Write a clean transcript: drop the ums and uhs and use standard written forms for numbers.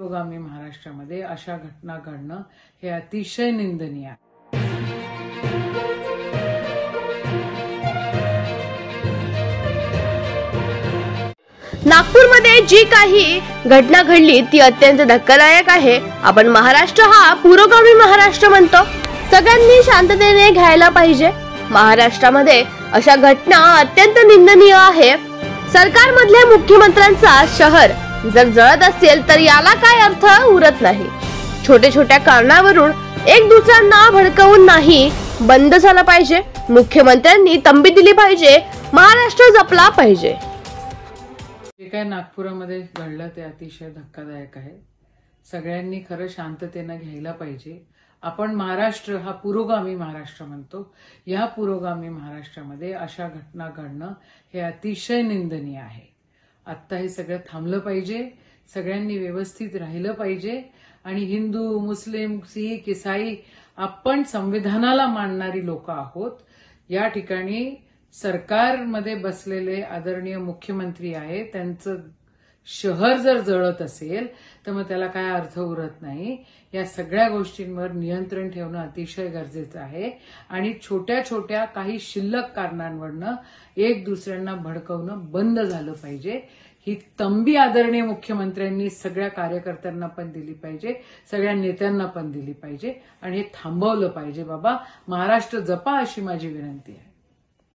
पुरोगामी महाराष्ट्रामध्ये अशा घटना घडणं हे अतिशय निंदनीय आहे। नागपूरमध्ये जी काही घटना घडली ती अत्यंत धक्कादायक आहे। आपण महाराष्ट्र हा पुरोगामी महाराष्ट्र म्हणतो, सगळ्यांनी शांततेने घ्यायला पाहिजे। महाराष्ट्रामध्ये अशा घटना अत्यंत निंदनीय आहे। सरकारमधल्या मुख्यमंत्र्यांचा शहर जर जळत असेल तर याला काय अर्थ उरत नाही। छोटे छोट्या कारणावरून एक दुसऱ्यांना भडकवून नाही बंद झालं पाहिजे। मुख्यमंत्र्यांनी तंबी दिली पाहिजे, महाराष्ट्र जपला पाहिजे। जे काय नागपुरामध्ये घडलं ते अतिशय धक्कादायक आहे। सगळ्यांनी खरं शांततेने घ्यायला पाहिजे। आपण महाराष्ट्र हा पुरोगामी महाराष्ट्र म्हणतो, या पुरोगामी महाराष्ट्रामध्ये अशा घटना घडणं हे अतिशय निंदनीय आहे। आता हे सगळं थांबलं पाहिजे, सगळ्यांनी व्यवस्थित राहिलं पाहिजे आणि हिंदू, मुस्लिम, सिख, ईसाई आपण संविधानाला मानणारी लोक आहोत। या ठिकाणी सरकारमध्ये बसलेले आदरणीय मुख्यमंत्री आहे, त्यांचं शहर जर जळत असेल तर मग त्याला काय अर्थ उरत नाही। या सगळ्या गोष्टींवर नियंत्रण ठेवणं अतिशय गरजेचं आहे आणि छोट्या छोट्या काही शिल्लक कारणांवरनं एक दुसऱ्यांना भडकवणं बंद झालं पाहिजे। ही तंबी आदरणीय मुख्यमंत्र्यांनी सगळ्या कार्यकर्त्यांना पण दिली पाहिजे, सगळ्या नेत्यांना पण दिली पाहिजे आणि हे थांबवलं पाहिजे। बाबा, महाराष्ट्र जपा अशी माझी विनंती आहे।